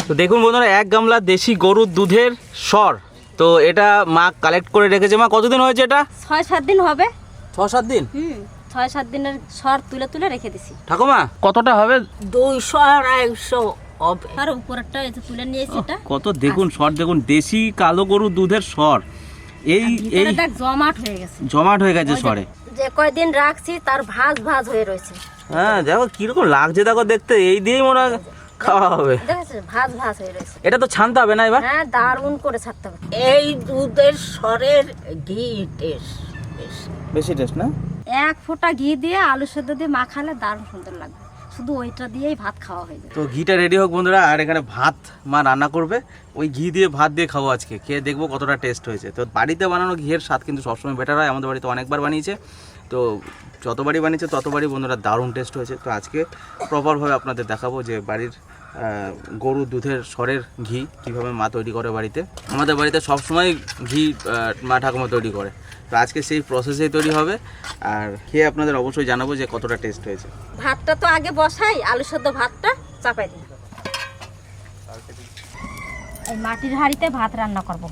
তো দেখুন বন্ধুরা, 1 গামলা দেশি গরুর দুধের সর। তো এটা মা কালেক্ট করে রেখেছে। মা কতদিন হয়েছে এটা? 6-7 দিন হবে। 6-7 দিন? 6-7 দিনের সর তুলে তুলে রেখে দিছি। ঠাকুমা কতটা হবে? 200-250 হবে। আর উপরেরটা এই যে তুলে নিয়েছি এটা। কত দেখুন সর, দেখুন দেশি কালো গরুর দুধের সর। এই দেখ জমাট হয়ে গেছে, জমাট হয়ে গেছে সরে। যে কয়দিন রাখছি তার ভাঁজ ভাঁজ হয়ে রয়েছে। হ্যাঁ দেখো কিরকম লাগছে, দেখো দেখতে। এই দিয়েই মনে হয় খাওয়া হবে। দেখেছো ভাঁজ ভাঁজ হয়ে রয়েছে। এটা তো ছানতে হবে না এবার? হ্যাঁ, দারুণ করে ছাড়তে হবে। এই দুধের সরের ঘি টেস্ট বেশি টেস্ট না? 1 ফোঁটা ঘি দিয়ে আলু সেদ্ধ দিয়ে মাখালে দারুণ সুন্দর লাগবে। শুধু ওইটা দিয়েই ভাত খাওয়া হয়ে যাবে। তো ঘিটা রেডি হোক বন্ধুরা, আর এখানে ভাত মা রান্না করবে। ওই ঘি দিয়ে ভাত দিয়ে খাবো আজকে, খেয়ে দেখবো কতটা টেস্ট হয়েছে। তো বাড়িতে বানানো ঘিয়ের স্বাদ কিন্তু সবসময় বেটার হয়। আমাদের বাড়িতে অনেকবার বানিয়েছে, তো যতবারই বানিয়েছে ততবারই বন্ধুরা দারুণ টেস্ট হয়েছে। তো আজকে প্রপারভাবে আপনাদের দেখাবো যে বাড়ির গরুর দুধের সরের ঘি কীভাবে মা তৈরি করে বাড়িতে। আমাদের বাড়িতে সবসময় ঘি মা ঠাকুমা তৈরি করে। তো আজকে সেই প্রসেসেই তৈরি হবে, আর খেয়ে আপনাদের অবশ্যই জানাবো যে কতটা টেস্ট হয়েছে। ভাতটা তো আগে বসাই, আলু সেদ্ধ ভাতটা চাপাই দিই। এই মাটির হাঁড়িতে ভাত রান্না করব।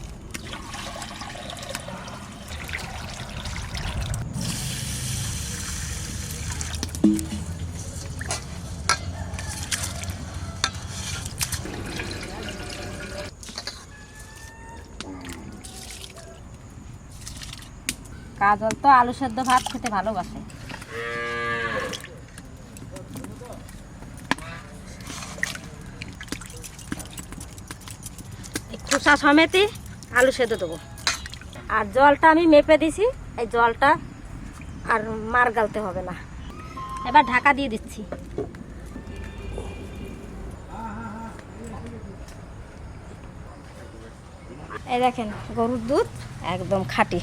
কাজল তো আলু সেদ্ধ ভাত খেতে ভালোবাসে। খোসা সমেতই আলু সেদ্ধ দেবো। আর জলটা আমি মেপে দিছি, এই জলটা আর মার গালতে হবে না। এবার ঢাকা দিয়ে দিচ্ছি। এই দেখেন গরুর দুধ একদম খাঁটি।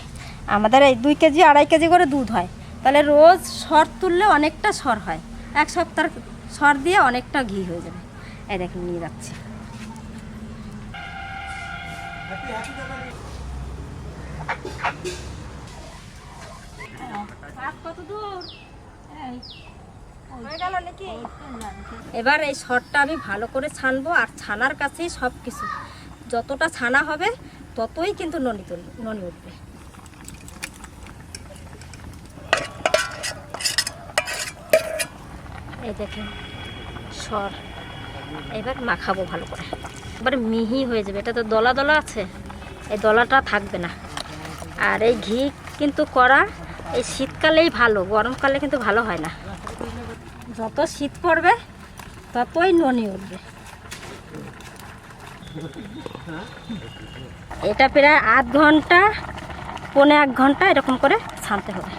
আমাদের এই 2 কেজি 2.5 কেজি করে দুধ হয়, তাহলে রোজ সর তুললে অনেকটা সর হয়। 1 সপ্তাহ সর দিয়ে অনেকটা ঘি হয়ে যাবে। এই দেখেন নিয়ে যাচ্ছি। এবার এই সরটা আমি ভালো করে ছানবো, আর ছানার কাছেই সব কিছু। যতটা ছানা হবে ততই কিন্তু ননি উঠবে। এই দেখেন সর এবার মাখাবো ভালো করে, এবার মিহি হয়ে যাবে। এটা তো দলা দলা আছে, এই দলাটা থাকবে না। আর এই ঘি কিন্তু করা এই শীতকালেই ভালো, গরমকালে কিন্তু ভালো হয় না। যত শীত পড়বে ততই ননি উঠবে। এটা প্রায় আধ ঘন্টা 1.25 ঘন্টা এরকম করে ছানতে হবে।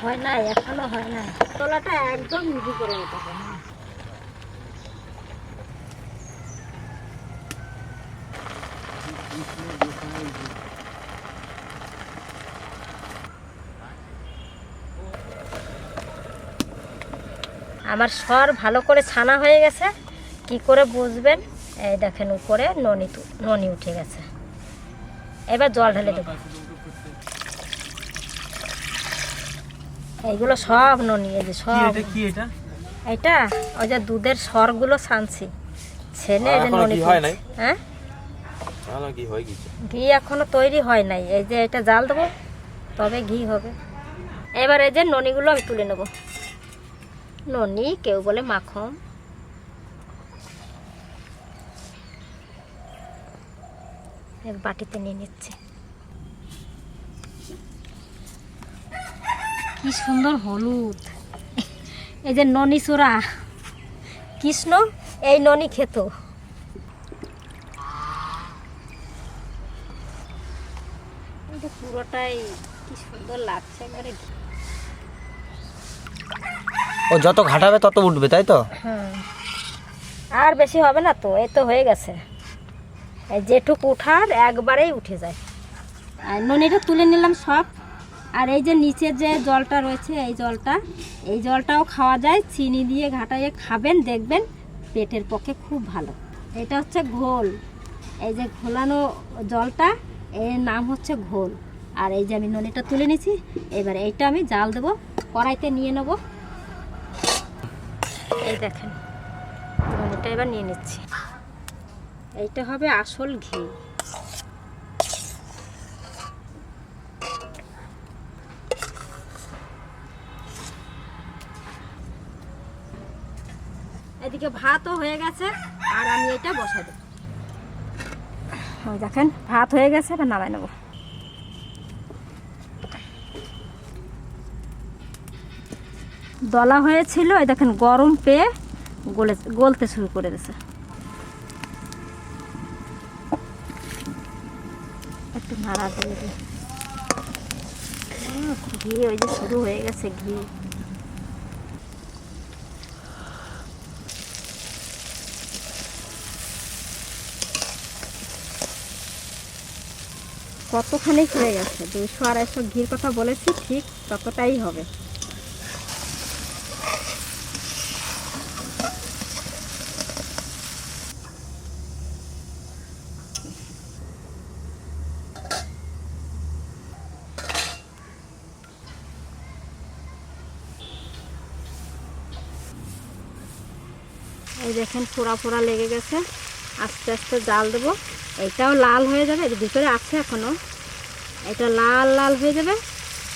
হয় না, এখনো হয় না। তলাটা একদম মিহি করে নিতে হবে। আমার সর ভালো করে ছানা হয়ে গেছে। কি করে বুঝবেন? এই দেখেন উপরে ননি উঠে গেছে। এবার জল ঢেলে দেবো। এইগুলো সব ননি, এই যে সব। এটা ওই যে দুধের সরগুলো ছানছি, ছেনে এই যে ননি। হ্যাঁ, ঘি এখনো তৈরি হয় নাই। এই যে এটা জাল দেবো তবে ঘি হবে। এবার এই যে ননিগুলো আমি তুলে নেব। ননি কেউ বলে মাখন। এক বাটিতে নিয়ে নিচ্ছে। কি সুন্দর হলুদ। এই যে ননি চোরা কৃষ্ণ এই ননি খেত। পুরোটাই কি সুন্দর লাগছে একবারে। ও যত ঘাটাবে তত উঠবে, তাই তো? হ্যাঁ, আর বেশি হবে না তো, এই তো হয়ে গেছে। এই যেটুকু উঠার একবারেই উঠে যায়। আর ননিটা তুলে নিলাম সব। আর এই যে নিচের যে জলটা রয়েছে, এই জলটাও খাওয়া যায়। চিনি দিয়ে ঘাটাইয়ে খাবেন, দেখবেন পেটের পক্ষে খুব ভালো। এটা হচ্ছে ঘোল। এই যে ঘোলানো জলটা এর নাম হচ্ছে ঘোল। আর এই যে আমি ননিটা তুলে নিয়েছি, এবার এইটা আমি জাল দেবো, কড়াইতে নিয়ে নেব। এই দেখেন ননিটা এবার নিয়ে নিচ্ছি। এইটা হবে আসল ঘি। এদিকে ভাতও হয়ে গেছে, আর আমি এটা বসাই দেব। ওই দেখেন ভাত হয়ে গেছে, এবার নামাই নেব। দলা হয়েছিল, এই দেখেন গরম পেয়ে গলতে শুরু করে দিয়েছে। একটু নাড়া দিয়ে দিই। ঘি ওই যে শুরু হয়ে গেছে ঘি। কতখানি হয়ে গেছে, 200-250 ঘির কথা বলেছি, ঠিক ততটাই হবে। এই দেখেন ফোড়া ফোড়া লেগে গেছে, আস্তে আস্তে জাল দেবো। এইটাও লাল হয়ে যাবে, এর ভিতরে আছে এখনো, এটা লাল লাল হয়ে যাবে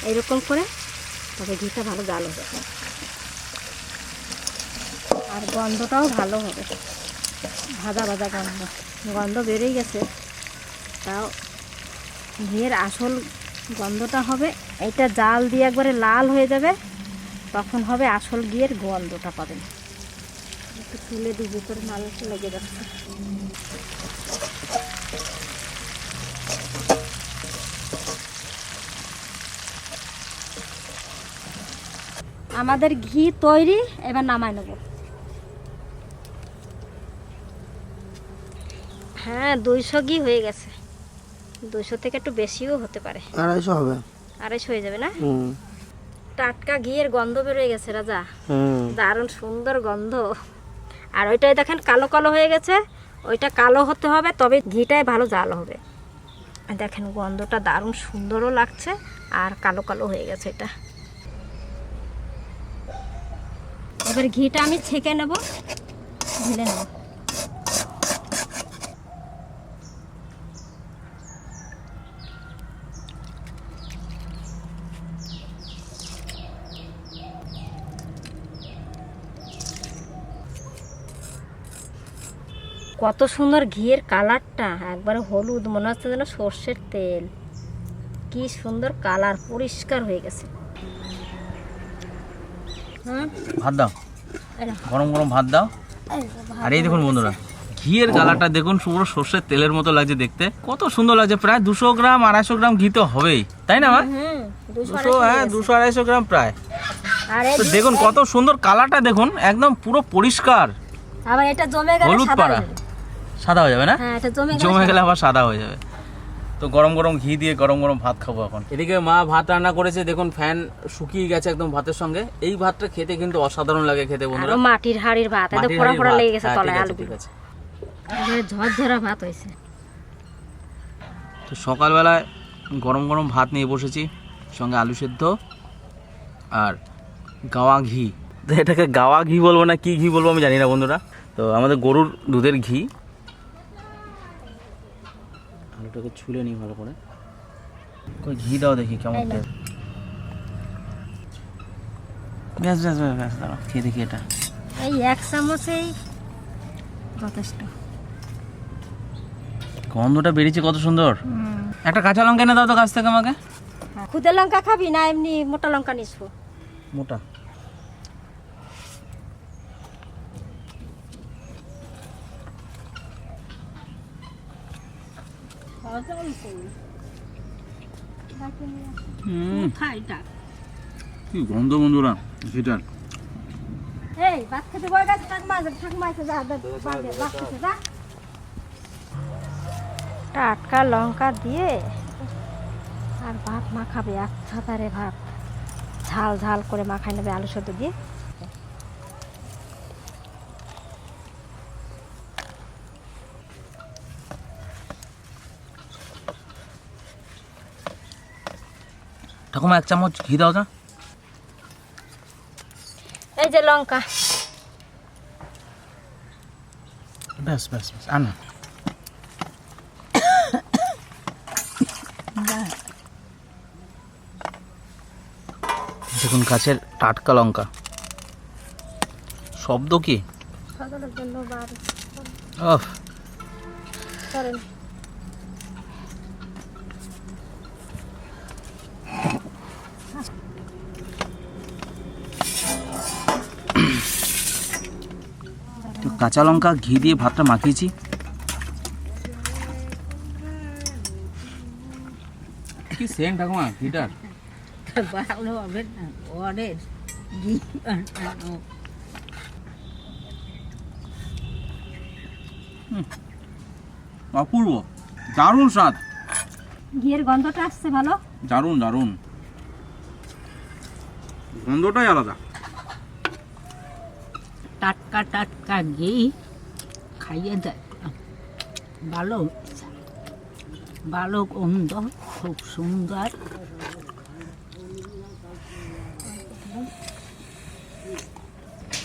এরকম করে, তবে ঘিটা ভালো জাল হবে আর গন্ধটাও ভালো হবে, ভাজা ভাজা গন্ধ। গন্ধ বেরিয়ে গেছে, তাও ঘিয়ের আসল গন্ধটা হবে। এটা জাল দিয়ে একবারে লাল হয়ে যাবে, তখন হবে আসল ঘিয়ের গন্ধটা পাবেন। একটু তুলে দিই, ভিতরে নালটা লেগে যাচ্ছে। আমাদের ঘি তৈরি, এবার নামাই নেব। হ্যাঁ 200 ঘি হয়ে গেছে, 200 থেকে একটু বেশিও হতে পারে। 250 হবে, 250 হয়ে যাবে না? টাটকা ঘিয়ের গন্ধ বেরোয় গেছে রাজা, দারুণ সুন্দর গন্ধ। আর ওইটাই দেখেন কালো কালো হয়ে গেছে, ওইটা কালো হতে হবে, তবে ঘিটাই ভালো জাল হবে। দেখেন গন্ধটা দারুণ সুন্দরও লাগছে, আর কালো কালো হয়ে গেছে এটা। এবার ঘিটা আমি ছেঁকে নেব, ঢেলে নেব। কত সুন্দর ঘিয়ের কালারটা, একবারে হলুদ, মনে হচ্ছে যেন সর্ষের তেল। কি সুন্দর কালার, পরিষ্কার হয়ে গেছে। ভাত দাও, গরম গরম ভাত দাও। আর এই দেখুন বন্ধুরা, ঘিয়ের কালারটা দেখুন, পুরো সর্ষের তেলের মতো লাগছে দেখতে, কত সুন্দর লাগছে। প্রায় 200 গ্রাম 250 গ্রাম ঘি তো হবেই, তাই না মা? 200, হ্যাঁ 200-250 গ্রাম প্রায়। তো দেখুন কত সুন্দর কালারটা, দেখুন একদম পুরো পরিষ্কার। আবার এটা জমে গেলে হলুদ পাড়া সাদা হয়ে যাবে না? হ্যাঁ, এটা জমে গেলে আবার সাদা হয়ে যাবে। তো গরম গরম ঘি দিয়ে গরম গরম ভাত খাবো এখন। এদিকে মা ভাত রান্না করেছে, দেখুন ফ্যান শুকিয়ে গেছে একদম ভাতের সঙ্গে। এই ভাতটা খেতে কিন্তু অসাধারণ লাগে খেতে বন্ধুরা। আর মাটির হাড়ির ভাত, এটা ফোড়া ফোড়া লেগে গেছে তলায়, আলু ঠিক আছে, ঝরঝরা ভাত হয়েছে। তো সকালবেলায় গরম গরম ভাত নিয়ে বসেছি, সঙ্গে আলু সেদ্ধ আর গাওয়া ঘি। তো এটাকে গাওয়া ঘি বলবো না কি ঘি বলবো আমি জানি না বন্ধুরা। তো আমাদের গরুর দুধের ঘি। আলুটাকে ছুলে নিই ভালো করে, ঘি দাও দেখি কেমন টেস্ট। ব্যাস ব্যাস ব্যাস ব্যাস, দাঁড়াও খেয়ে দেখি এটা। এই 1 চামচেই যথেষ্ট। গন্ধটা বেরিয়েছে কত সুন্দর। একটা কাঁচা লঙ্কা এনে দাও তো গাছ থেকে আমাকে। খুদে লঙ্কা খাবি না এমনি মোটা লঙ্কা নিসবো? মোটা। কি গন্ধ বন্ধুরা সেটার। এই ভাত খেতে বই গেছে, ঠাকুমা এসে যা ভাত খেতে যা। টাটকা লঙ্কা দিয়ে আর ভাত মাখাবে, এক ছাতারে ভাত ঝাল ঝাল করে মাখাই নেবে আলু সেদ্ধ দিয়ে। ঠাকুমা 1 চামচ ঘি দাও না। এই যে লঙ্কা, ব্যাস ব্যাস ব্যাস, আনা। দেখুন গাছের টাটকা লঙ্কা, শব্দ কি! সকালের জন্য বার ওহ, করেন। তো কাঁচা লঙ্কা ঘি দিয়ে ভাতটা মাখিয়েছি। কি সেন্ট ঠাকুমা ঘিটার! ভালো হবে না, ঘরের ঘি বানানো। অপূর্ব, দারুণ স্বাদ, ঘিয়ের গন্ধটা আসছে ভালো। দারুণ দারুণ, গন্ধটাই আলাদা। টাটকা টাটকা ঘি খাইয়ে দেখলাম, ভালো হয়েছে। ভালো গন্ধ, খুব সুন্দর।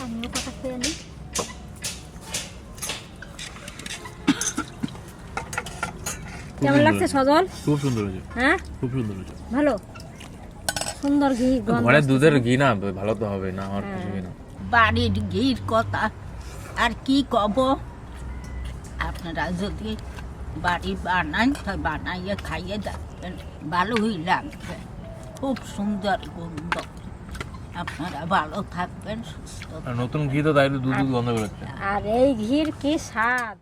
আমিও কথা খেয়ে নিই। কেমন লাগছে সজল? খুব সুন্দর হয়েছে, হ্যাঁ খুব সুন্দর হয়েছে। ভালো, সুন্দর ঘি গন্ধ ঘরের আসছে। দুধের ঘি না, ভালো তো হবে না আমার কিছু না। বাড়ির ঘির কথা আর কি কব, আপনারা যদি বাড়ি বানান তো বানাইয়ে খাইয়ে দেখবেন, ভালোই লাগবে, খুব সুন্দর গন্ধ। আপনারা ভালো থাকবেন, সুস্থ আর নতুন ঘি তো তাই দুধ দুধ গন্ধ বেরোচ্ছে। আর এই ঘির কি স্বাদ!